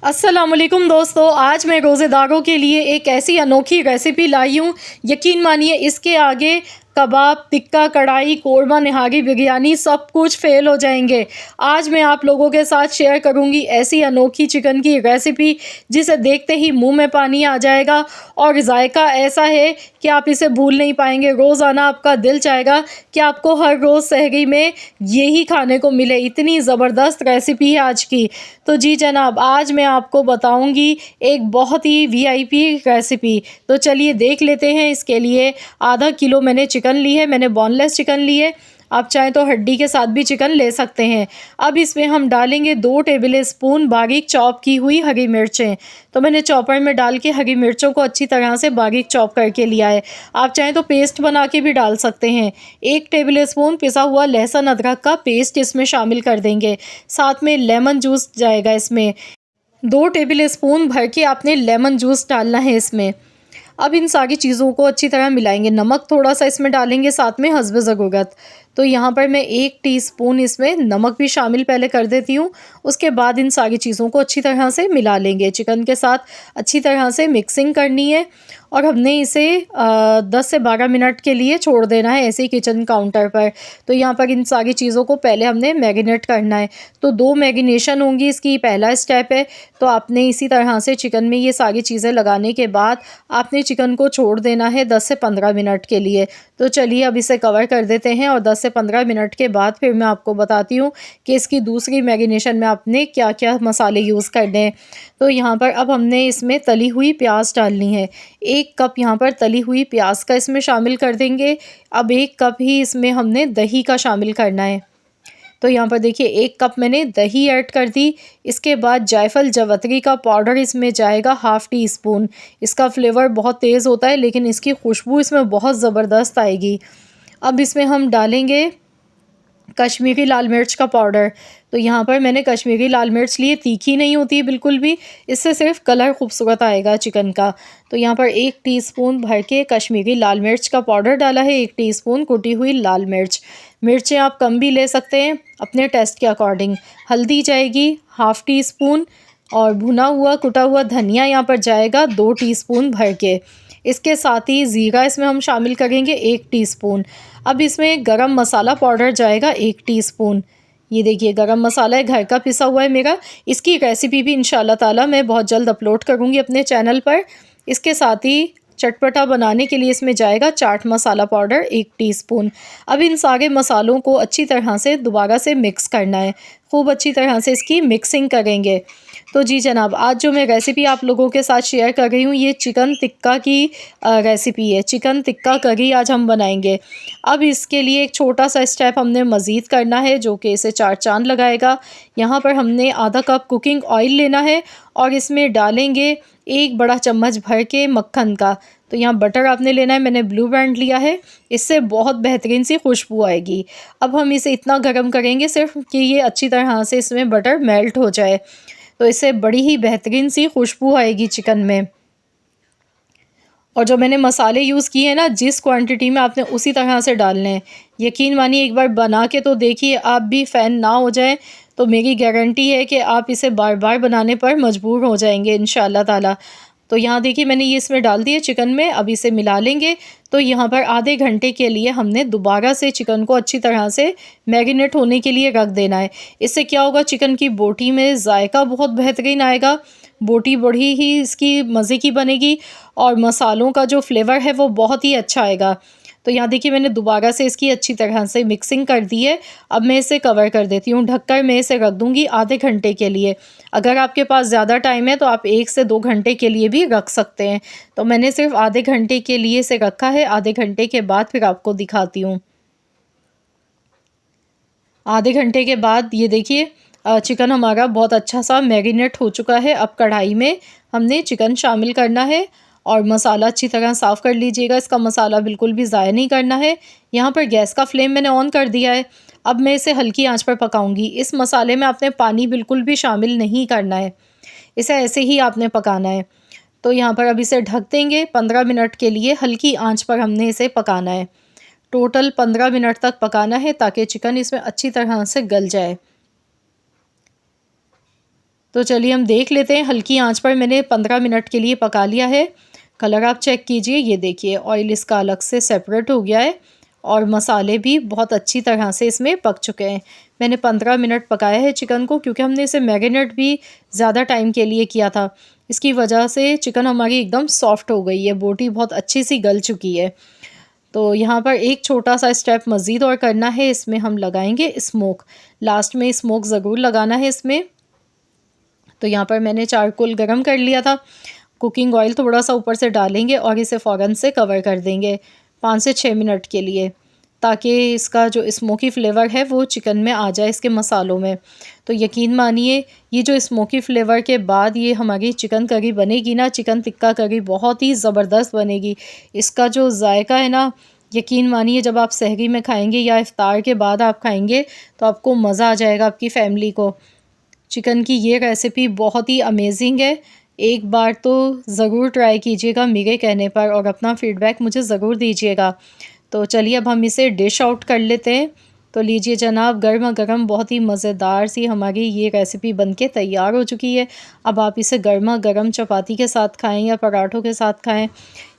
अस्सलामुअलैकुम दोस्तों, आज मैं रोज़ेदारों के लिए एक ऐसी अनोखी रेसिपी लाई हूँ। यकीन मानिए इसके आगे कबाब, टिक्का, कढ़ाई, कोरमा, निहारी, बिरयानी सब कुछ फ़ेल हो जाएंगे। आज मैं आप लोगों के साथ शेयर करूँगी ऐसी अनोखी चिकन की रेसिपी जिसे देखते ही मुंह में पानी आ जाएगा और जायका ऐसा है कि आप इसे भूल नहीं पाएंगे। रोज़ाना आपका दिल चाहेगा कि आपको हर रोज़ सहरी में यही खाने को मिले। इतनी ज़बरदस्त रेसिपी है आज की। तो जी जनाब, आज मैं आपको बताऊंगी एक बहुत ही वीआईपी रेसिपी। तो चलिए देख लेते हैं। इसके लिए आधा किलो मैंने चिकन ली है। मैंने बोनलेस चिकन ली है, आप चाहें तो हड्डी के साथ भी चिकन ले सकते हैं। अब इसमें हम डालेंगे 2 टेबल स्पून बारीक चॉप की हुई हरी मिर्चें। तो मैंने चॉपर में डाल के हरी मिर्चों को अच्छी तरह से बारीक चॉप करके लिया है। आप चाहें तो पेस्ट बना के भी डाल सकते हैं। 1 टेबल स्पून पिसा हुआ लहसुन अदरक का पेस्ट इसमें शामिल कर देंगे। साथ में लेमन जूस जाएगा इसमें। 2 टेबल स्पून भर के आपने लेमन जूस डालना है इसमें। अब इन सारी चीज़ों को अच्छी तरह मिलाएंगे। नमक थोड़ा सा इसमें डालेंगे साथ में हस्ब ज़रूरत। तो यहाँ पर मैं 1 टीस्पून इसमें नमक भी शामिल पहले कर देती हूँ। उसके बाद इन सारी चीज़ों को अच्छी तरह से मिला लेंगे। चिकन के साथ अच्छी तरह से मिक्सिंग करनी है और हमने इसे 10 से 12 मिनट के लिए छोड़ देना है ऐसे ही किचन काउंटर पर। तो यहाँ पर इन सारी चीज़ों को पहले हमने मैरिनेट करना है। तो 2 मैरिनेशन होंगी इसकी, पहला स्टेप है। तो आपने इसी तरह से चिकन में ये सारी चीज़ें लगाने के बाद आपने चिकन को छोड़ देना है 10 से 15 मिनट के लिए। तो चलिए अब इसे कवर कर देते हैं और 10 से 15 मिनट के बाद फिर मैं आपको बताती हूँ कि इसकी दूसरी मैरिनेशन में आपने क्या क्या मसाले यूज़ करने हैं। तो यहाँ पर अब हमने इसमें तली हुई प्याज डालनी है। 1 कप यहाँ पर तली हुई प्याज का इसमें शामिल कर देंगे। अब 1 कप ही इसमें हमने दही का शामिल करना है। तो यहाँ पर देखिए 1 कप मैंने दही ऐड कर दी। इसके बाद जायफल जवतरी का पाउडर इसमें जाएगा ½ टी स्पून। इसका फ्लेवर बहुत तेज़ होता है लेकिन इसकी खुशबू इसमें बहुत ज़बरदस्त आएगी। अब इसमें हम डालेंगे कश्मीरी लाल मिर्च का पाउडर। तो यहाँ पर मैंने कश्मीरी लाल मिर्च ली है, तीखी नहीं होती है बिल्कुल भी, इससे सिर्फ कलर खूबसूरत आएगा चिकन का। तो यहाँ पर 1 टीस्पून भर के कश्मीरी लाल मिर्च का पाउडर डाला है। 1 टीस्पून कुटी हुई लाल मिर्च। मिर्चें आप कम भी ले सकते हैं अपने टेस्ट के अकॉर्डिंग। हल्दी जाएगी ½ टीस्पून और भुना हुआ कुटा हुआ धनिया यहाँ पर जाएगा 2 टीस्पून भर के। इसके साथ ही ज़ीरा इसमें हम शामिल करेंगे 1 टीस्पून। अब इसमें गरम मसाला पाउडर जाएगा 1 टीस्पून। ये देखिए गरम मसाला है, घर का पिसा हुआ है मेरा। इसकी रेसिपी भी इंशाल्लाह ताला मैं बहुत जल्द अपलोड करूँगी अपने चैनल पर। इसके साथ ही चटपटा बनाने के लिए इसमें जाएगा चाट मसाला पाउडर 1 टीस्पून। अब इन सारे मसालों को अच्छी तरह से दोबारा से मिक्स करना है। खूब अच्छी तरह से इसकी मिक्सिंग करेंगे। तो जी जनाब, आज जो मैं रेसिपी आप लोगों के साथ शेयर कर रही हूँ ये चिकन टिक्का की रेसिपी है। चिकन टिक्का करी आज हम बनाएंगे। अब इसके लिए एक छोटा सा स्टेप हमने मज़ीद करना है जो कि इसे 4 चाँद लगाएगा। यहाँ पर हमने आधा कप कुकिंग ऑयल लेना है और इसमें डालेंगे 1 बड़ा चम्मच भर के मक्खन का। तो यहाँ बटर आपने लेना है, मैंने ब्लू बैंड लिया है। इससे बहुत बेहतरीन सी खुशबू आएगी। अब हम इसे इतना गर्म करेंगे सिर्फ कि ये अच्छी तरह से इसमें बटर मेल्ट हो जाए। तो इससे बड़ी ही बेहतरीन सी खुशबू आएगी चिकन में। और जो मैंने मसाले यूज़ किए हैं ना, जिस क्वांटिटी में आपने उसी तरह से डालने हैं। यकीन मानिए एक बार बना के तो देखिए, आप भी फ़ैन ना हो जाएं तो मेरी गारंटी है कि आप इसे बार बार बनाने पर मजबूर हो जाएंगे इंशाल्लाह ताला। तो यहाँ देखिए मैंने ये इसमें डाल दिए चिकन में। अब इसे मिला लेंगे। तो यहाँ पर आधे घंटे के लिए हमने दोबारा से चिकन को अच्छी तरह से मैरिनेट होने के लिए रख देना है। इससे क्या होगा, चिकन की बोटी में जायका बहुत बेहतरीन आएगा। बोटी बड़ी ही इसकी मज़े की बनेगी और मसालों का जो फ्लेवर है वो बहुत ही अच्छा आएगा। तो यहाँ देखिए मैंने दोबारा से इसकी अच्छी तरह से मिक्सिंग कर दी है। अब मैं इसे कवर कर देती हूँ। ढककर मैं इसे रख दूँगी आधे घंटे के लिए। अगर आपके पास ज़्यादा टाइम है तो आप 1 से 2 घंटे के लिए भी रख सकते हैं। तो मैंने सिर्फ आधे घंटे के लिए इसे रखा है। आधे घंटे के बाद फिर आपको दिखाती हूँ। आधे घंटे के बाद ये देखिए चिकन हमारा बहुत अच्छा सा मैरिनेट हो चुका है। अब कढ़ाई में हमने चिकन शामिल करना है और मसाला अच्छी तरह साफ़ कर लीजिएगा। इसका मसाला बिल्कुल भी ज़ाया नहीं करना है। यहाँ पर गैस का फ्लेम मैंने ऑन कर दिया है। अब मैं इसे हल्की आंच पर पकाऊंगी। इस मसाले में आपने पानी बिल्कुल भी शामिल नहीं करना है, इसे ऐसे ही आपने पकाना है। तो यहाँ पर अब इसे ढक देंगे 15 मिनट के लिए। हल्की आंच पर हमने इसे पकाना है। टोटल 15 मिनट तक पकाना है ताकि चिकन इसमें अच्छी तरह से गल जाए। तो चलिए हम देख लेते हैं। हल्की आंच पर मैंने 15 मिनट के लिए पका लिया है। कलर आप चेक कीजिए, ये देखिए ऑयल इसका अलग से सेपरेट हो गया है और मसाले भी बहुत अच्छी तरह से इसमें पक चुके हैं। मैंने 15 मिनट पकाया है चिकन को, क्योंकि हमने इसे मैरिनेट भी ज़्यादा टाइम के लिए किया था। इसकी वजह से चिकन हमारी एकदम सॉफ्ट हो गई है, बोटी बहुत अच्छी सी गल चुकी है। तो यहाँ पर एक छोटा सा स्टेप मज़ीद और करना है, इसमें हम लगाएंगे स्मोक। लास्ट में स्मोक ज़रूर लगाना है इसमें। तो यहाँ पर मैंने चारकोल गरम कर लिया था। कुकिंग ऑयल थोड़ा सा ऊपर से डालेंगे और इसे फ़ौरन से कवर कर देंगे 5 से 6 मिनट के लिए, ताकि इसका जो स्मोकी फ्लेवर है वो चिकन में आ जाए, इसके मसालों में। तो यकीन मानिए, ये जो स्मोकी फ्लेवर के बाद ये हमारी चिकन करी बनेगी ना, चिकन टिक्का करी बहुत ही ज़बरदस्त बनेगी। इसका जो जायका है ना, यकीन मानिए जब आप सहरी में खाएंगे या इफ्तार के बाद आप खाएंगे तो आपको मज़ा आ जाएगा, आपकी फ़ैमिली को। चिकन की ये रेसिपी बहुत ही अमेजिंग है। एक बार तो ज़रूर ट्राई कीजिएगा मेरे कहने पर और अपना फ़ीडबैक मुझे ज़रूर दीजिएगा। तो चलिए अब हम इसे डिश आउट कर लेते हैं। तो लीजिए जनाब, गरमा-गरम बहुत ही मज़ेदार सी हमारी ये रेसिपी बनके तैयार हो चुकी है। अब आप इसे गरमा-गरम चपाती के साथ खाएँ या पराठों के साथ खाएँ,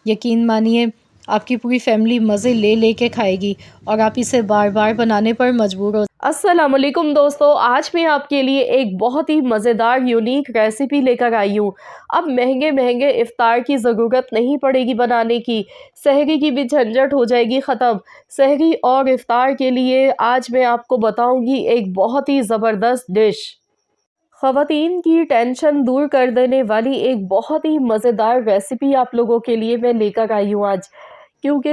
यकीन मानिए आपकी पूरी फैमिली मज़े ले के खाएगी और आप इसे बार-बार बनाने पर मजबूर हो। अस्सलाम वालेकुम दोस्तों, आज मैं आपके लिए एक बहुत ही मज़ेदार यूनिक रेसिपी लेकर आई हूँ। अब महंगे इफ़्तार की ज़रूरत नहीं पड़ेगी बनाने की, सहरी की भी झंझट हो जाएगी ख़त्म। सहरी और इफ़्तार के लिए आज मैं आपको बताऊँगी एक बहुत ही ज़बरदस्त डिश। ख़वातीन की टेंशन दूर कर देने वाली एक बहुत ही मज़ेदार रेसिपी आप लोगों के लिए मैं लेकर आई हूँ आज। क्योंकि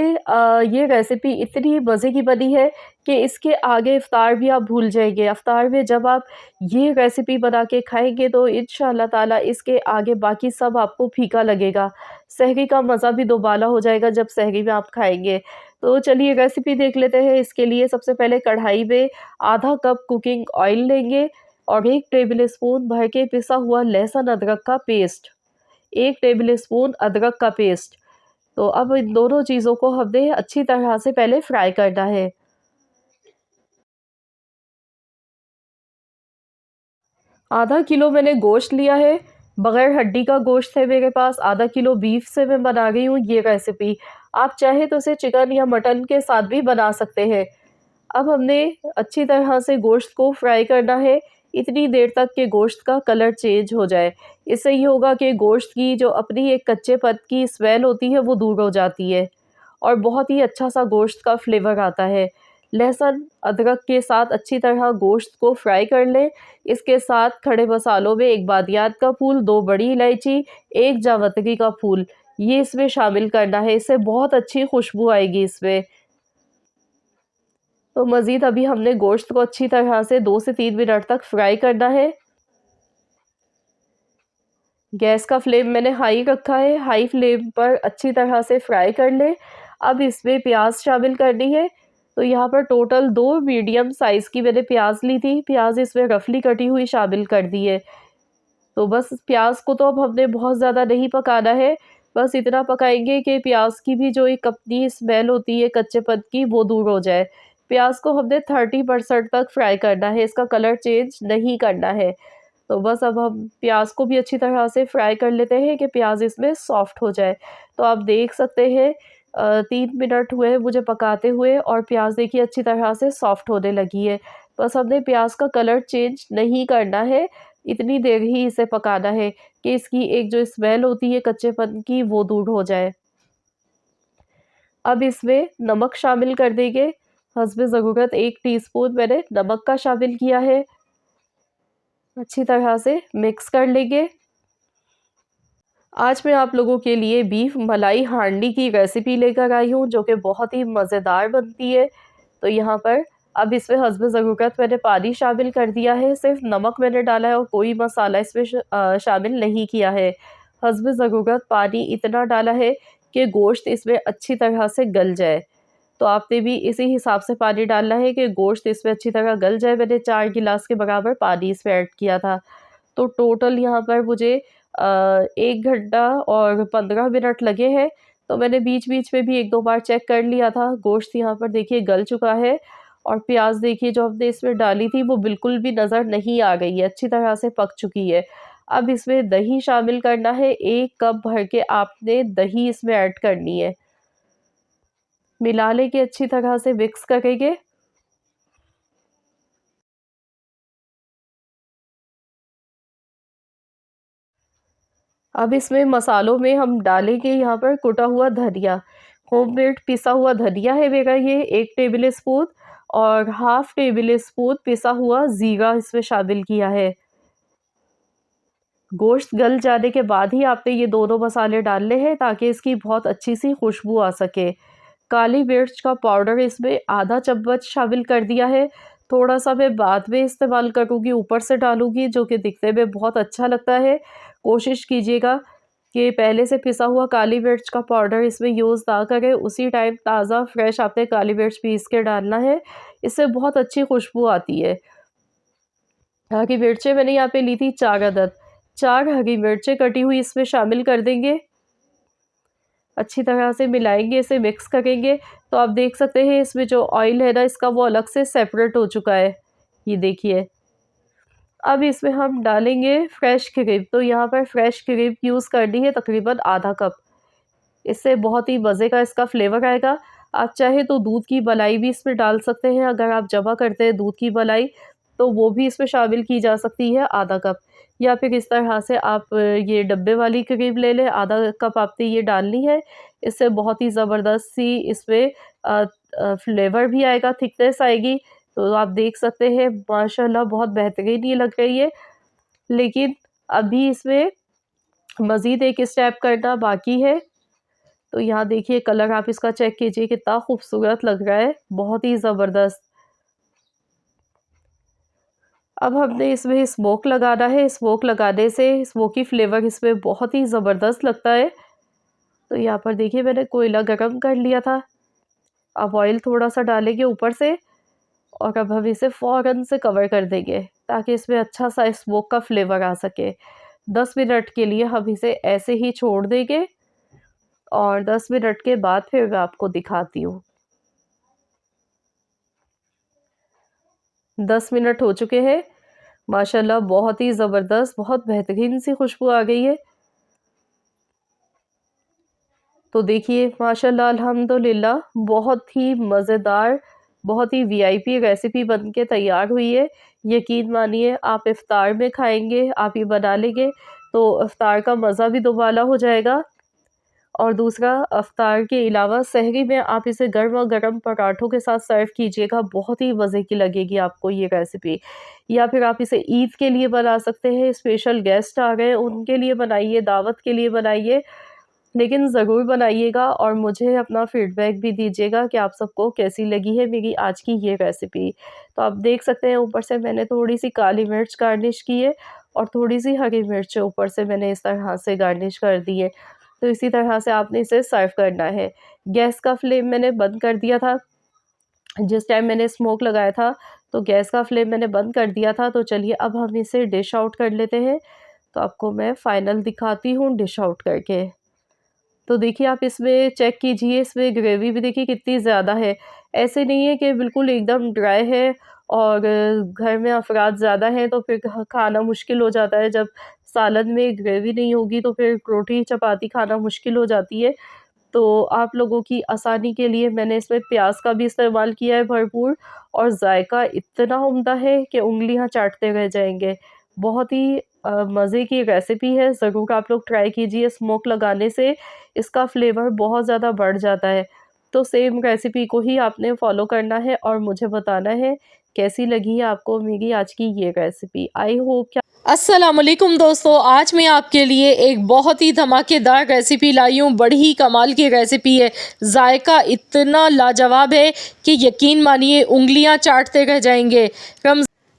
ये रेसिपी इतनी मज़े की बनी है कि इसके आगे इफ़्तार भी आप भूल जाएंगे। इफ़्तार में जब आप ये रेसिपी बना के खाएंगे तो इंशाअल्लाह ताला इसके आगे बाकी सब आपको फीका लगेगा। सहरी का मज़ा भी दोबाला हो जाएगा जब सहरी में आप खाएंगे। तो चलिए रेसिपी देख लेते हैं। इसके लिए सबसे पहले कढ़ाई में आधा कप कुकिंग ऑयल लेंगे और 1 टेबल स्पून भर के पिसा हुआ लहसुन अदरक का पेस्ट, 1 टेबल स्पून अदरक का पेस्ट। तो अब इन दोनों चीज़ों को हमें अच्छी तरह से पहले फ्राई करना है। आधा किलो मैंने गोश्त लिया है, बगैर हड्डी का गोश्त है मेरे पास। आधा किलो बीफ से मैं बना रही हूँ ये रेसिपी। आप चाहे तो इसे चिकन या मटन के साथ भी बना सकते हैं। अब हमने अच्छी तरह से गोश्त को फ्राई करना है, इतनी देर तक कि गोश्त का कलर चेंज हो जाए। इससे ये होगा कि गोश्त की जो अपनी एक कच्चेपन की स्मेल होती है वो दूर हो जाती है और बहुत ही अच्छा सा गोश्त का फ्लेवर आता है। लहसुन अदरक के साथ अच्छी तरह गोश्त को फ्राई कर लें। इसके साथ खड़े मसालों में 1 बादियात का फूल, 2 बड़ी इलायची, 1 जावित्री का फूल, ये इसमें शामिल करना है। इससे बहुत अच्छी खुशबू आएगी इसमें। तो मज़ीद अभी हमने गोश्त को अच्छी तरह से 2 से 3 मिनट तक फ्राई करना है। गैस का फ्लेम मैंने हाई रखा है, हाई फ्लेम पर अच्छी तरह से फ्राई कर लें। अब इसमें प्याज शामिल करनी है। तो यहाँ पर टोटल 2 मीडियम साइज़ की मैंने प्याज ली थी। प्याज इसमें रफली कटी हुई शामिल कर दी है। तो बस प्याज को तो अब हमने बहुत ज़्यादा नहीं पकाना है, बस इतना पकाएंगे कि प्याज की भी जो एक अपनी स्मेल होती है कच्चेपन की वो दूर हो जाए। प्याज को हमने 30% तक फ्राई करना है, इसका कलर चेंज नहीं करना है। तो बस अब हम प्याज को भी अच्छी तरह से फ्राई कर लेते हैं कि प्याज इसमें सॉफ्ट हो जाए। तो आप देख सकते हैं 3 मिनट हुए हैं मुझे पकाते हुए और प्याज देखिए अच्छी तरह से सॉफ्ट होने लगी है। बस हमने प्याज का कलर चेंज नहीं करना है, इतनी देर ही इसे पकाना है कि इसकी एक जो स्मेल होती है कच्चेपन की वो दूर हो जाए। अब इसमें नमक शामिल कर देंगे। हस्बे ज़रूरत 1 टीस्पून मैंने नमक का शामिल किया है। अच्छी तरह से मिक्स कर लेंगे। आज मैं आप लोगों के लिए बीफ मलाई हांडी की रेसिपी लेकर आई हूँ जो कि बहुत ही मज़ेदार बनती है। तो यहाँ पर अब इसमें हस्बे ज़रूरत मैंने पानी शामिल कर दिया है। सिर्फ नमक मैंने डाला है और कोई मसाला इसमें शामिल नहीं किया है। हस्बे ज़रूरत पानी इतना डाला है कि गोश्त इसमें अच्छी तरह से गल जाए। तो आपने भी इसी हिसाब से पानी डालना है कि गोश्त इसमें अच्छी तरह गल जाए। मैंने 4 गिलास के बराबर पानी इसमें ऐड किया था। तो टोटल यहाँ पर मुझे 1 घंटा और 15 मिनट लगे हैं। तो मैंने बीच-बीच में भी 1-2 बार चेक कर लिया था। गोश्त यहाँ पर देखिए गल चुका है और प्याज देखिए जो हमने इसमें डाली थी वो बिल्कुल भी नज़र नहीं आ गई है, अच्छी तरह से पक चुकी है। अब इसमें दही शामिल करना है, 1 कप भर के आपने दही इसमें ऐड करनी है। मिला लेके अच्छी तरह से मिक्स करेंगे। अब इसमें मसालों में हम डालेंगे यहाँ पर कुटा हुआ धनिया, होममेड पिसा हुआ धनिया है मेरा ये 1 टेबल स्पून, और हाफ टेबल स्पून पिसा हुआ ज़ीरा इसमें शामिल किया है। गोश्त गल जाने के बाद ही आपने ये दोनों मसाले डालने हैं ताकि इसकी बहुत अच्छी सी खुशबू आ सके। काली मिर्च का पाउडर इसमें आधा चम्मच शामिल कर दिया है। थोड़ा सा मैं बाद में इस्तेमाल करूँगी, ऊपर से डालूँगी, जो कि दिखने में बहुत अच्छा लगता है। कोशिश कीजिएगा कि पहले से पिसा हुआ काली मिर्च का पाउडर इसमें यूज़ ना करें, उसी टाइम ताज़ा फ्रेश आपने काली मिर्च पीस के डालना है। इससे बहुत अच्छी खुशबू आती है। हरी मिर्चें मैंने यहाँ पे ली थी 4 अदद, 4 हरी मिर्चें कटी हुई इसमें शामिल कर देंगे। अच्छी तरह से मिलाएंगे, इसे मिक्स करेंगे। तो आप देख सकते हैं इसमें जो ऑयल है ना इसका वो अलग से सेपरेट हो चुका है, ये देखिए। अब इसमें हम डालेंगे फ्रेश क्रीम, तो यहाँ पर फ्रेश क्रीम यूज़ करनी है तकरीबन आधा कप। इससे बहुत ही मज़े का इसका फ्लेवर आएगा। आप चाहे तो दूध की मलाई भी इसमें डाल सकते हैं, अगर आप जमा करते हैं दूध की मलाई तो वो भी इसमें शामिल की जा सकती है आधा कप, या फिर इस तरह से आप ये डब्बे वाली क्रीम ले लें, आधा कप आपने ये डालनी है। इससे बहुत ही ज़बरदस्त सी इसमें फ्लेवर भी आएगा, थिकनेस आएगी। तो आप देख सकते हैं माशाल्लाह बहुत बेहतरीन ये लग रही है। लेकिन अभी इसमें मज़ीद एक स्टेप करना बाकी है। तो यहाँ देखिए कलर आप इसका चेक कीजिए कितना खूबसूरत लग रहा है, बहुत ही ज़बरदस्त। अब हमने इसमें स्मोक लगाना है, स्मोक लगाने से स्मोकी फ्लेवर इसमें बहुत ही ज़बरदस्त लगता है। तो यहाँ पर देखिए मैंने कोयला गरम कर लिया था। अब ऑयल थोड़ा सा डालेंगे ऊपर से, और अब हम इसे फ़ौरन से कवर कर देंगे ताकि इसमें अच्छा सा स्मोक का फ्लेवर आ सके। 10 मिनट के लिए हम इसे ऐसे ही छोड़ देंगे, और 10 मिनट के बाद फिर मैं आपको दिखाती हूँ। 10 मिनट हो चुके हैं। माशाल्लाह बहुत ही ज़बरदस्त, बहुत बेहतरीन सी खुशबू आ गई है। तो देखिए माशाल्लाह अल्हम्दुलिल्लाह बहुत ही मज़ेदार, बहुत ही वीआईपी रेसिपी बन के तैयार हुई है। यकीन मानिए आप इफ़्तार में खाएँगे, आप ये बना लेंगे तो इफ़्तार का मज़ा भी दुबाला हो जाएगा। और दूसरा, इफ़्तार के अलावा सहरी में आप इसे गर्मा-गर्म पराठों के साथ सर्व कीजिएगा, बहुत ही मज़े की लगेगी आपको ये रेसिपी। या फिर आप इसे ईद के लिए बना सकते हैं, स्पेशल गेस्ट आ गए उनके लिए बनाइए, दावत के लिए बनाइए। लेकिन ज़रूर बनाइएगा और मुझे अपना फ़ीडबैक भी दीजिएगा कि आप सबको कैसी लगी है मेरी आज की ये रेसिपी। तो आप देख सकते हैं ऊपर से मैंने थोड़ी-सी काली मिर्च गार्निश की है, और थोड़ी-सी हरी मिर्च ऊपर से मैंने इस तरह से गार्निश कर दी है। तो इसी तरह से आपने इसे सर्व करना है। गैस का फ्लेम मैंने बंद कर दिया था, जिस टाइम मैंने स्मोक लगाया था, तो गैस का फ्लेम मैंने बंद कर दिया था। तो चलिए अब हम इसे डिश आउट कर लेते हैं। तो आपको मैं फाइनल दिखाती हूँ डिश आउट करके। तो देखिए आप इसमें चेक कीजिए, इसमें ग्रेवी भी देखिए कितनी ज़्यादा है। ऐसे नहीं है कि बिल्कुल एकदम ड्राई है, और घर में अफ़राद ज़्यादा हैं तो फिर खाना मुश्किल हो जाता है। जब सालन में ग्रेवी नहीं होगी तो फिर रोटी चपाती खाना मुश्किल हो जाती है। तो आप लोगों की आसानी के लिए मैंने इसमें प्याज का भी इस्तेमाल किया है भरपूर, और जायका इतना उम्दा है कि उँगलियां चाटते रह जाएंगे। बहुत ही मज़े की रेसिपी है, ज़रूर आप लोग ट्राई कीजिए। स्मोक लगाने से इसका फ्लेवर बहुत ज़्यादा बढ़ जाता है। तो सेम रेसिपी को ही आपने फॉलो करना है और मुझे बताना है कैसी लगी है आपको मेरी आज की ये रेसिपी। आई होप अस्सलाम वालेकुम दोस्तों, आज मैं आपके लिए एक बहुत ही धमाकेदार रेसिपी लाई हूँ। बड़ी ही कमाल की रेसिपी है, जायका इतना लाजवाब है कि यकीन मानिए उंगलियां चाटते रह जाएंगे।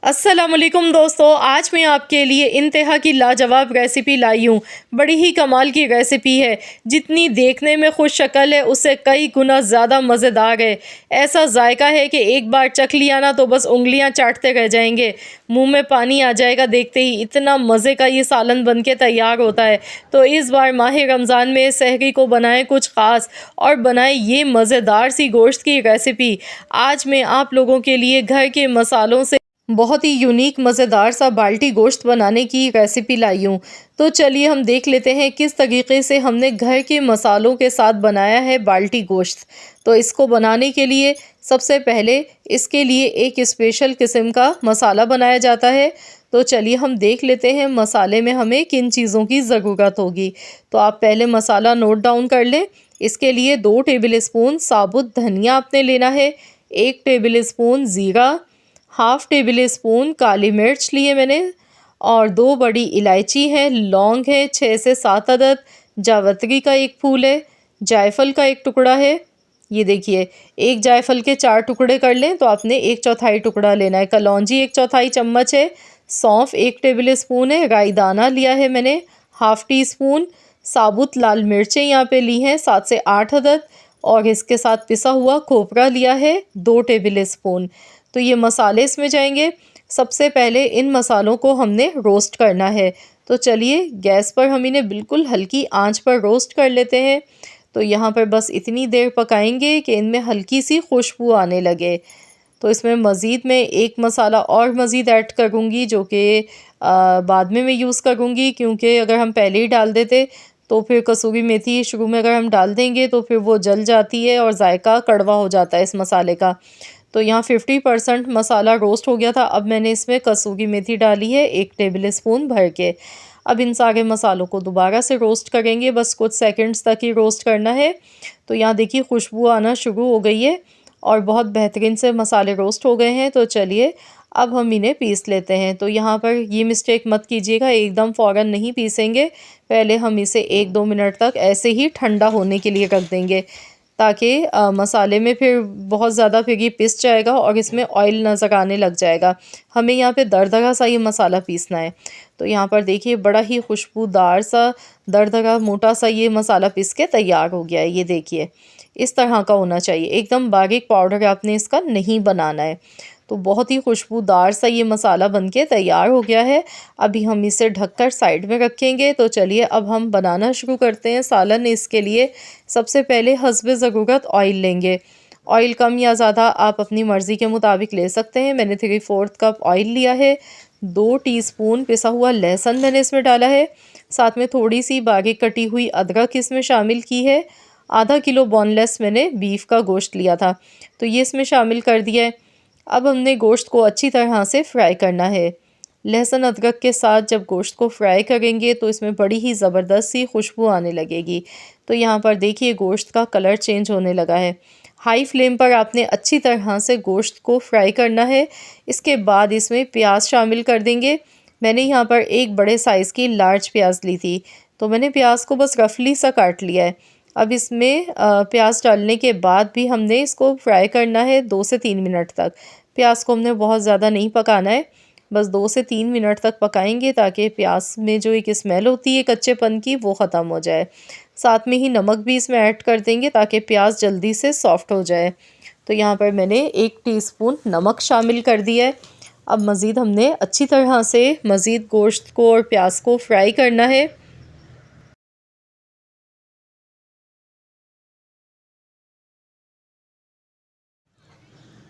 अस्सलामुअलैकुम दोस्तों, आज मैं आपके लिए इंतहा की लाजवाब रेसिपी लाई हूँ। बड़ी ही कमाल की रेसिपी है। जितनी देखने में खुश शक्ल है उससे कई गुना ज़्यादा मज़ेदार है। ऐसा जायका है कि एक बार चख लिया ना तो बस उंगलियां चाटते रह जाएंगे, मुंह में पानी आ जाएगा देखते ही। इतना मज़े का ये सालन बन के तैयार होता है। तो इस बार माह रमज़ान में सहरी को बनाएं कुछ ख़ास और बनाएं ये मज़ेदार सी गोश्त की रेसिपी। आज मैं आप लोगों के लिए घर के मसालों से बहुत ही यूनिक मज़ेदार सा बाल्टी गोश्त बनाने की रेसिपी लाई हूँ। तो चलिए हम देख लेते हैं किस तरीके से हमने घर के मसालों के साथ बनाया है बाल्टी गोश्त। तो इसको बनाने के लिए सबसे पहले इसके लिए एक स्पेशल किस्म का मसाला बनाया जाता है। तो चलिए हम देख लेते हैं मसाले में हमें किन चीज़ों की ज़रूरत होगी। तो आप पहले मसाला नोट डाउन कर लें। इसके लिए 2 टेबल स्पून साबुत धनिया आपने लेना है, 1 टेबल स्पून ज़ीरा, हाफ़ टेबल स्पून काली मिर्च लिए मैंने और 2 बड़ी इलायची है, लौंग है 6 से 7 अदद, जावित्री का 1 फूल है, जायफल का 1 टुकड़ा है। ये देखिए, एक जायफल के 4 टुकड़े कर लें तो आपने 1/4 टुकड़ा लेना है। कलौंजी 1/4 चम्मच है, सौंफ 1 टेबल स्पून है, राई दाना लिया है मैंने हाफ़ टी स्पून, साबुत लाल मिर्चें यहाँ पे ली हैं 7 से 8 अदद और इसके साथ पिसा हुआ खोपरा लिया है 2 टेबल स्पून। तो ये मसाले इसमें जाएंगे। सबसे पहले इन मसालों को हमने रोस्ट करना है। तो चलिए गैस पर हम इन्हें बिल्कुल हल्की आंच पर रोस्ट कर लेते हैं। तो यहाँ पर बस इतनी देर पकाएंगे कि इनमें हल्की सी खुशबू आने लगे। तो इसमें मज़ीद मैं एक मसाला और मज़ीद ऐड करूँगी जो कि बाद में मैं यूज़ करूँगी, क्योंकि अगर हम पहले ही डाल देते तो फिर कसूरी मेथी शुरू में अगर हम डाल देंगे तो फिर वो जल जाती है और जायका कड़वा हो जाता है इस मसाले का। तो यहाँ 50% मसाला रोस्ट हो गया था। अब मैंने इसमें कसूरी मेथी डाली है 1 टेबल स्पून भर के। अब इन सारे मसालों को दोबारा से रोस्ट करेंगे, बस कुछ सेकंड्स तक ही रोस्ट करना है। तो यहाँ देखिए खुशबू आना शुरू हो गई है और बहुत बेहतरीन से मसाले रोस्ट हो गए हैं। तो चलिए अब हम इन्हें पीस लेते हैं। तो यहाँ पर ये मिस्टेक मत कीजिएगा, एकदम फ़ौरन नहीं पीसेंगे। पहले हम इसे 1-2 मिनट तक ऐसे ही ठंडा होने के लिए रख देंगे, ताकि मसाले में फिर बहुत ज़्यादा फिर ये पिस जाएगा और इसमें ऑयल नज़र आने लग जाएगा। हमें यहाँ पे दरदरा सा ये मसाला पीसना है। तो यहाँ पर देखिए बड़ा ही खुशबूदार सा दरदरा मोटा सा ये मसाला पीस के तैयार हो गया है। ये देखिए इस तरह का होना चाहिए, एकदम बारीक पाउडर आपने इसका नहीं बनाना है। तो बहुत ही खुशबूदार सा ये मसाला बनके तैयार हो गया है। अभी हम इसे ढककर साइड में रखेंगे। तो चलिए अब हम बनाना शुरू करते हैं सालन। इसके लिए सबसे पहले हस्बे ज़रूरत ऑयल लेंगे। ऑयल कम या ज़्यादा आप अपनी मर्ज़ी के मुताबिक ले सकते हैं। मैंने 3/4 कप ऑयल लिया है। 2 टीस्पून पिसा हुआ लहसुन मैंने इसमें डाला है। साथ में थोड़ी सी बारीक कटी हुई अदरक इसमें शामिल की है। आधा किलो बोनलेस मैंने बीफ का गोश्त लिया था, तो ये इसमें शामिल कर दिया है। अब हमने गोश्त को अच्छी तरह से फ्राई करना है। लहसुन अदरक के साथ जब गोश्त को फ्राई करेंगे तो इसमें बड़ी ही ज़बरदस्त सी खुशबू आने लगेगी। तो यहाँ पर देखिए गोश्त का कलर चेंज होने लगा है। हाई फ्लेम पर आपने अच्छी तरह से गोश्त को फ्राई करना है। इसके बाद इसमें प्याज शामिल कर देंगे। मैंने यहाँ पर एक बड़े साइज़ की लार्ज प्याज ली थी, तो मैंने प्याज को बस रफली सा काट लिया है। अब इसमें प्याज डालने के बाद भी हमने इसको फ्राई करना है 2 से 3 मिनट तक। प्याज को हमने बहुत ज़्यादा नहीं पकाना है, बस 2 से 3 मिनट तक पकाएंगे ताकि प्याज में जो एक स्मेल होती है कच्चेपन की वो ख़त्म हो जाए। साथ में ही नमक भी इसमें ऐड कर देंगे ताकि प्याज जल्दी से सॉफ्ट हो जाए। तो यहाँ पर मैंने 1 टीस्पून नमक शामिल कर दिया है। अब मज़ीद हमने अच्छी तरह से मज़ीद गोश्त को और प्याज को फ्राई करना है।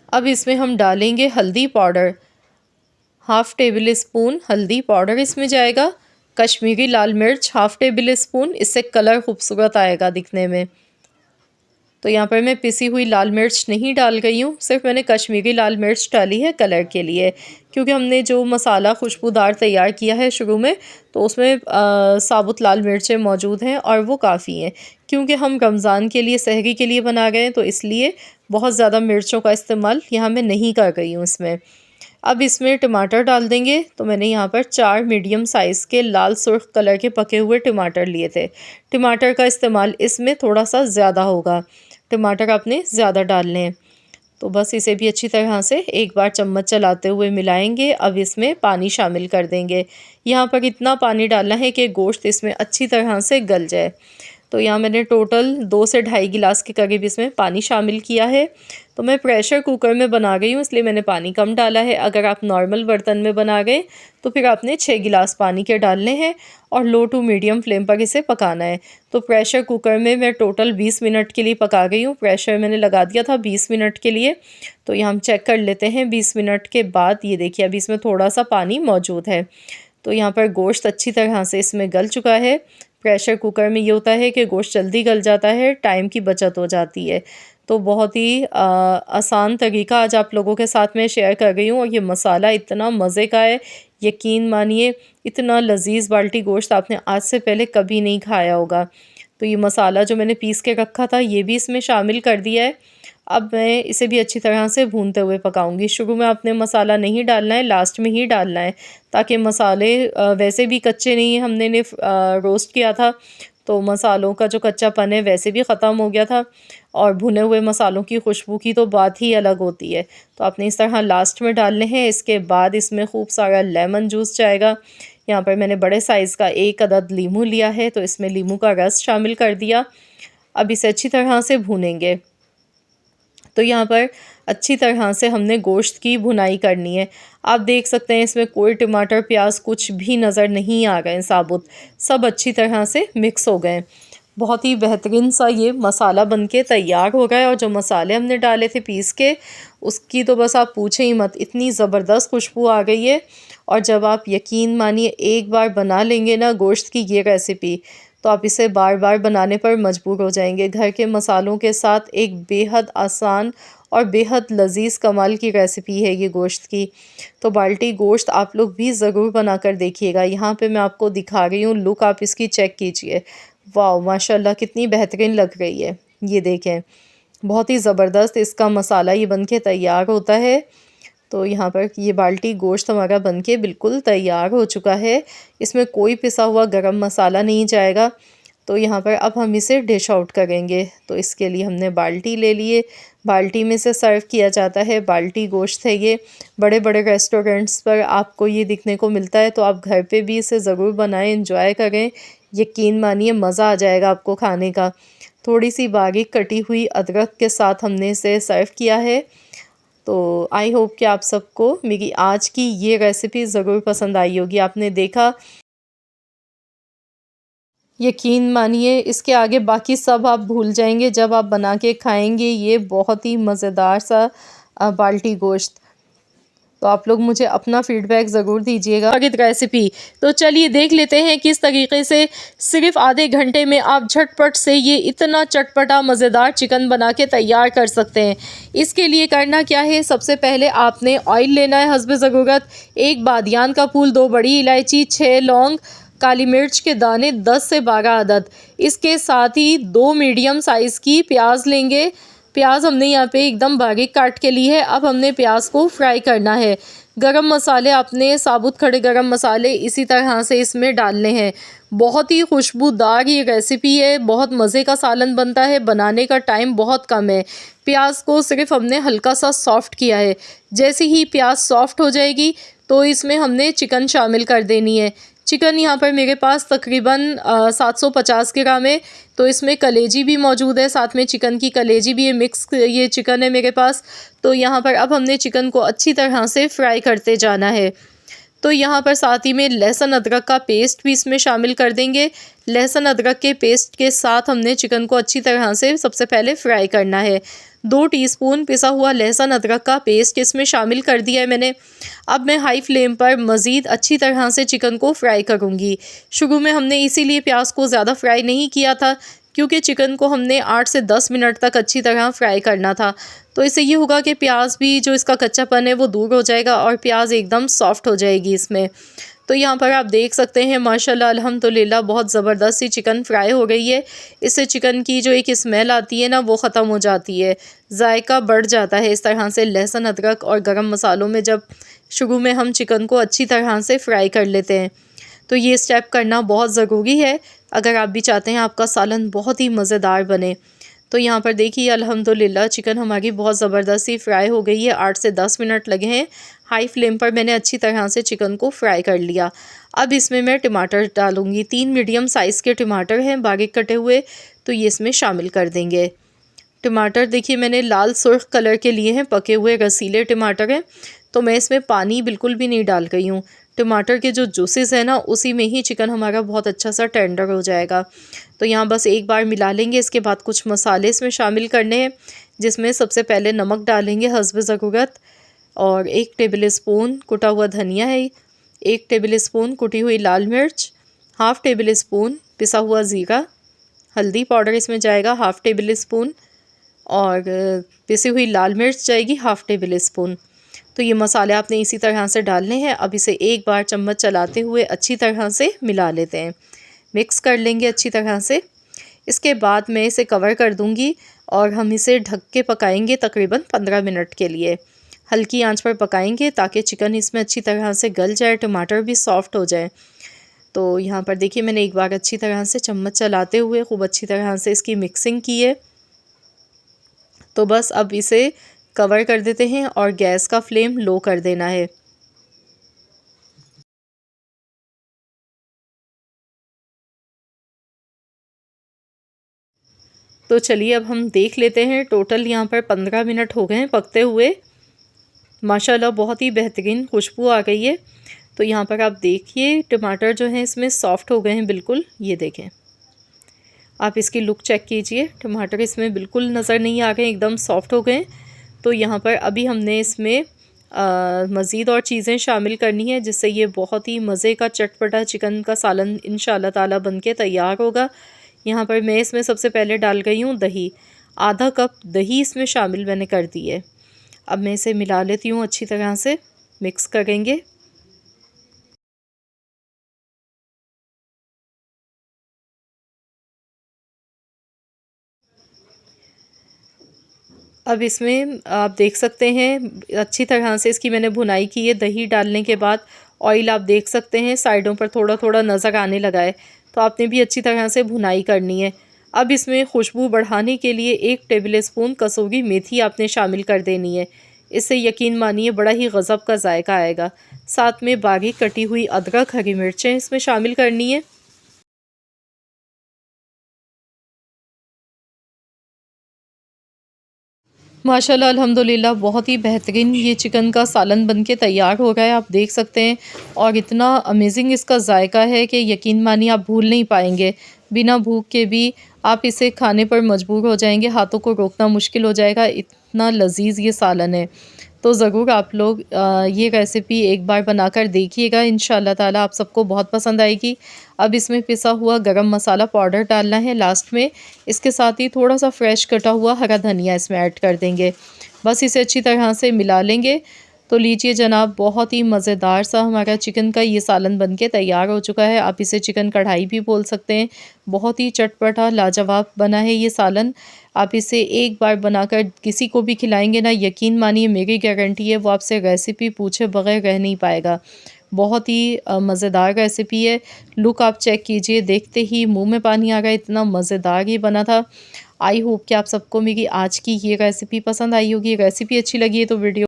अब इसमें हम डालेंगे हल्दी पाउडर। हाफ़ टेबल स्पून हल्दी पाउडर इसमें जाएगा। कश्मीरी लाल मिर्च हाफ़ टेबल स्पून, इससे कलर खूबसूरत आएगा दिखने में। तो यहाँ पर मैं पिसी हुई लाल मिर्च नहीं डाल गई हूँ, सिर्फ मैंने कश्मीरी लाल मिर्च डाली है कलर के लिए, क्योंकि हमने जो मसाला खुशबूदार तैयार किया है शुरू में तो उसमें साबुत लाल मिर्चें मौजूद हैं और वो काफ़ी हैं। क्योंकि हम रमज़ान के लिए सहरी के लिए बना गए हैं तो इसलिए बहुत ज़्यादा मिर्चों का इस्तेमाल यहाँ मैं नहीं कर रही हूँ इसमें। अब इसमें टमाटर डाल देंगे। तो मैंने यहाँ पर 4 मीडियम साइज़ के लाल सुर्ख कलर के पके हुए टमाटर लिए थे। टमाटर का इस्तेमाल इसमें थोड़ा सा ज़्यादा होगा, टमाटर आपने ज़्यादा डालने हैं। तो बस इसे भी अच्छी तरह से एक बार चम्मच चलाते हुए मिलाएंगे। अब इसमें पानी शामिल कर देंगे। यहाँ पर इतना पानी डालना है कि गोश्त इसमें अच्छी तरह से गल जाए। तो यहाँ मैंने टोटल 2 से ढाई गिलास के करीब इसमें पानी शामिल किया है। तो मैं प्रेशर कुकर में बना गई हूँ, इसलिए मैंने पानी कम डाला है। अगर आप नॉर्मल बर्तन में बना गए तो फिर आपने 6 गिलास पानी के डालने हैं और लो टू मीडियम फ्लेम पर इसे पकाना है। तो प्रेशर कुकर में मैं टोटल 20 मिनट के लिए पका गई हूँ। प्रेशर मैंने लगा दिया था 20 मिनट के लिए। तो यहाँ हम चेक कर लेते हैं 20 मिनट के बाद। ये देखिए अभी इसमें थोड़ा सा पानी मौजूद है। तो यहाँ पर गोश्त अच्छी तरह से इसमें गल चुका है। प्रेशर कुकर में ये होता है कि गोश्त जल्दी गल जाता है, टाइम की बचत हो जाती है। तो बहुत ही आसान तरीका आज आप लोगों के साथ में शेयर कर रही हूँ। और ये मसाला इतना मज़े का है, यकीन मानिए इतना लजीज बाल्टी गोश्त आपने आज से पहले कभी नहीं खाया होगा। तो ये मसाला जो मैंने पीस के रखा था ये भी इसमें शामिल कर दिया है। अब मैं इसे भी अच्छी तरह से भूनते हुए पकाऊंगी। शुरू में आपने मसाला नहीं डालना है, लास्ट में ही डालना है, ताकि मसाले वैसे भी कच्चे नहीं हैं। हमने ने रोस्ट किया था तो मसालों का जो कच्चापन है वैसे भी ख़त्म हो गया था। और भुने हुए मसालों की खुशबू की तो बात ही अलग होती है। तो आपने इस तरह लास्ट में डालने हैं। इसके बाद इसमें खूब सारा लेमन जूस जाएगा। यहाँ पर मैंने बड़े साइज़ का 1 अदद लीमू लिया है, तो इसमें लीमू का रस शामिल कर दिया। अब इसे अच्छी तरह से भूनेंगे। तो यहाँ पर अच्छी तरह से हमने गोश्त की भुनाई करनी है। आप देख सकते हैं इसमें कोई टमाटर प्याज कुछ भी नज़र नहीं आ गए साबुत, सब अच्छी तरह से मिक्स हो गए। बहुत ही बेहतरीन सा ये मसाला बनके तैयार हो गया है। और जो मसाले हमने डाले थे पीस के, उसकी तो बस आप पूछें ही मत, इतनी ज़बरदस्त खुशबू आ गई है। और जब आप यकीन मानिए एक बार बना लेंगे ना गोश्त की ये रेसिपी, तो आप इसे बार बार बनाने पर मजबूर हो जाएंगे। घर के मसालों के साथ एक बेहद आसान और बेहद लजीज कमाल की रेसिपी है ये गोश्त की। तो बाल्टी गोश्त आप लोग भी ज़रूर बना कर देखिएगा। यहाँ पे मैं आपको दिखा रही हूँ, लुक आप इसकी चेक कीजिए। वाह माशाल्लाह कितनी बेहतरीन लग रही है। ये देखें बहुत ही ज़बरदस्त इसका मसाला ये बनके तैयार होता है। तो यहाँ पर ये बाल्टी गोश्त हमारा बनके बिल्कुल तैयार हो चुका है। इसमें कोई पिसा हुआ गरम मसाला नहीं जाएगा। तो यहाँ पर अब हम इसे डिश आउट करेंगे। तो इसके लिए हमने बाल्टी ले लिए, बाल्टी में से सर्व किया जाता है। बाल्टी गोश्त है ये, बड़े बड़े रेस्टोरेंट्स पर आपको ये दिखने को मिलता है। तो आप घर पे भी इसे ज़रूर बनाएं, एंजॉय करें। यकीन मानिए मज़ा आ जाएगा आपको खाने का। थोड़ी सी बारीक कटी हुई अदरक के साथ हमने इसे सर्व किया है। तो आई होप कि आप सबको मेरी आज की ये रेसिपी ज़रूर पसंद आई होगी। आपने देखा, यकीन मानिए इसके आगे बाकी सब आप भूल जाएंगे जब आप बना के खाएंगे ये बहुत ही मज़ेदार सा बाल्टी गोश्त। तो आप लोग मुझे अपना फीडबैक ज़रूर दीजिएगा आगे रेसिपी। तो चलिए देख लेते हैं किस तरीके से सिर्फ आधे घंटे में आप झटपट से ये इतना चटपटा मज़ेदार चिकन बना के तैयार कर सकते हैं। इसके लिए करना क्या है, सबसे पहले आपने ऑयल लेना है हस्बे ज़रूरत, 1 बादियान का फूल, 2 बड़ी इलायची, 6 लौंग, काली मिर्च के दाने 10 से 12 अदद। इसके साथ ही 2 मीडियम साइज़ की प्याज लेंगे। प्याज हमने यहाँ पे एकदम बारीक काट के ली है। अब हमने प्याज को फ्राई करना है। गरम मसाले आपने साबुत खड़े गरम मसाले इसी तरह से इसमें डालने हैं। बहुत ही खुशबूदार ये रेसिपी है, बहुत मज़े का सालन बनता है, बनाने का टाइम बहुत कम है। प्याज को सिर्फ हमने हल्का सा सॉफ्ट किया है। जैसे ही प्याज सॉफ्ट हो जाएगी तो इसमें हमने चिकन शामिल कर देनी है। चिकन यहाँ पर मेरे पास तकरीबन 750 ग्राम है। तो इसमें कलेजी भी मौजूद है, साथ में चिकन की कलेजी भी है, मिक्स ये चिकन है मेरे पास। तो यहाँ पर अब हमने चिकन को अच्छी तरह से फ्राई करते जाना है। तो यहाँ पर साथ ही में लहसुन अदरक का पेस्ट भी इसमें शामिल कर देंगे। लहसुन अदरक के पेस्ट के साथ हमने चिकन को अच्छी तरह से सबसे पहले फ्राई करना है। 2 टीस्पून पिसा हुआ लहसुन अदरक का पेस्ट इसमें शामिल कर दिया है मैंने। अब मैं हाई फ्लेम पर मज़ीद अच्छी तरह से चिकन को फ्राई करूँगी। शुरू में हमने इसीलिए प्याज को ज़्यादा फ्राई नहीं किया था क्योंकि चिकन को हमने 8 से 10 मिनट तक अच्छी तरह फ्राई करना था। तो इससे ये होगा कि प्याज भी जो इसका कच्चापन है वो दूर हो जाएगा और प्याज एकदम सॉफ्ट हो जाएगी इसमें। तो यहाँ पर आप देख सकते हैं माशाल्लाह अल्हम्दुलिल्लाह बहुत ज़बरदस्त सी चिकन फ्राई हो गई है। इससे चिकन की जो एक स्मेल आती है ना वो ख़त्म हो जाती है, जायका बढ़ जाता है। इस तरह से लहसुन अदरक और गरम मसालों में जब शुरू में हम चिकन को अच्छी तरह से फ्राई कर लेते हैं तो ये स्टेप करना बहुत ज़रूरी है अगर आप भी चाहते हैं आपका सालन बहुत ही मज़ेदार बने। तो यहाँ पर देखिए अल्हम्दुलिल्लाह चिकन हमारी बहुत ज़बरदस्ती फ्राई हो गई है। 8 से 10 मिनट लगे हैं। हाई फ्लेम पर मैंने अच्छी तरह से चिकन को फ्राई कर लिया। अब इसमें मैं टमाटर डालूँगी। 3 मीडियम साइज़ के टमाटर हैं बारीक कटे हुए, तो ये इसमें शामिल कर देंगे। टमाटर देखिए मैंने लाल सुर्ख कलर के लिए हैं, पके हुए रसीले टमाटर हैं, तो मैं इसमें पानी बिल्कुल भी नहीं डाल रही हूँ। टमाटर के जो जूसेस हैं ना, उसी में ही चिकन हमारा बहुत अच्छा सा टेंडर हो जाएगा। तो यहाँ बस एक बार मिला लेंगे। इसके बाद कुछ मसाले इसमें शामिल करने हैं, जिसमें सबसे पहले नमक डालेंगे हस्ब ज़रूरत, और 1 टेबल स्पून कुटा हुआ धनिया है, 1 टेबल स्पून कुटी हुई लाल मिर्च, हाफ़ टेबल स्पून पिसा हुआ ज़ीरा, हल्दी पाउडर इसमें जाएगा हाफ़ टेबल स्पून, और पिसी हुई लाल मिर्च जाएगी हाफ़ टेबल स्पून। तो ये मसाले आपने इसी तरह से डालने हैं। अब इसे एक बार चम्मच चलाते हुए अच्छी तरह से मिला लेते हैं, मिक्स कर लेंगे अच्छी तरह से। इसके बाद मैं इसे कवर कर दूंगी और हम इसे ढक के पकाएंगे तकरीबन 15 मिनट के लिए। हल्की आंच पर पकाएंगे ताकि चिकन इसमें अच्छी तरह से गल जाए, टमाटर भी सॉफ्ट हो जाए। तो यहाँ पर देखिए मैंने एक बार अच्छी तरह से चम्मच चलाते हुए खूब अच्छी तरह से इसकी मिक्सिंग की है। तो बस अब इसे कवर कर देते हैं और गैस का फ्लेम लो कर देना है। तो चलिए अब हम देख लेते हैं। टोटल यहाँ पर 15 मिनट हो गए हैं पकते हुए। माशाल्लाह बहुत ही बेहतरीन खुशबू आ गई है। तो यहाँ पर आप देखिए टमाटर जो हैं इसमें सॉफ्ट हो गए हैं बिल्कुल। ये देखें, आप इसकी लुक चेक कीजिए, टमाटर इसमें बिल्कुल नज़र नहीं आ गए, एकदम सॉफ्ट हो गए। तो यहाँ पर अभी हमने इसमें मज़ीद और चीज़ें शामिल करनी है, जिससे ये बहुत ही मज़े का चटपटा चिकन का सालन इंशाल्लाह ताला बन के तैयार होगा। यहाँ पर मैं इसमें सबसे पहले डाल गई हूँ दही। आधा कप दही इसमें शामिल मैंने कर दी है। अब मैं इसे मिला लेती हूँ अच्छी तरह से, मिक्स करेंगे। अब इसमें आप देख सकते हैं अच्छी तरह से इसकी मैंने भुनाई की है। दही डालने के बाद ऑयल आप देख सकते हैं साइडों पर थोड़ा थोड़ा नज़र आने लगा है, तो आपने भी अच्छी तरह से भुनाई करनी है। अब इसमें खुशबू बढ़ाने के लिए 1 टेबल स्पून कसूरी मेथी आपने शामिल कर देनी है। इससे यकीन मानिए बड़ा ही गज़ब का जायका आएगा। साथ में बारीक कटी हुई अदरक, हरी मिर्चें इसमें शामिल करनी है। माशाल्लाह अल्हम्दुलिल्लाह बहुत ही बेहतरीन ये चिकन का सालन बनके तैयार हो गया है, आप देख सकते हैं। और इतना अमेजिंग इसका जायका है कि यकीन मानिए आप भूल नहीं पाएंगे। बिना भूख के भी आप इसे खाने पर मजबूर हो जाएंगे, हाथों को रोकना मुश्किल हो जाएगा, इतना लजीज ये सालन है। तो ज़रूर आप लोग ये रेसिपी एक बार बनाकर देखिएगा, इंशाल्लाह ताला आप सबको बहुत पसंद आएगी। अब इसमें पिसा हुआ गरम मसाला पाउडर डालना है लास्ट में। इसके साथ ही थोड़ा सा फ्रेश कटा हुआ हरा धनिया इसमें ऐड कर देंगे। बस इसे अच्छी तरह से मिला लेंगे। तो लीजिए जनाब, बहुत ही मज़ेदार सा हमारा चिकन का ये सालन बनके तैयार हो चुका है। आप इसे चिकन कढ़ाई भी बोल सकते हैं। बहुत ही चटपटा लाजवाब बना है ये सालन। आप इसे एक बार बनाकर किसी को भी खिलाएंगे ना, यकीन मानिए मेरी गारंटी है वो आपसे रेसिपी पूछे बगैर रह नहीं पाएगा। बहुत ही मज़ेदार रेसिपी है। लुक आप चेक कीजिए, देखते ही मुंह में पानी आ गया, इतना मज़ेदार ये बना था। आई होप कि आप सबको मेरी आज की ये रेसिपी पसंद आई होगी। रेसिपी अच्छी लगी है तो वीडियो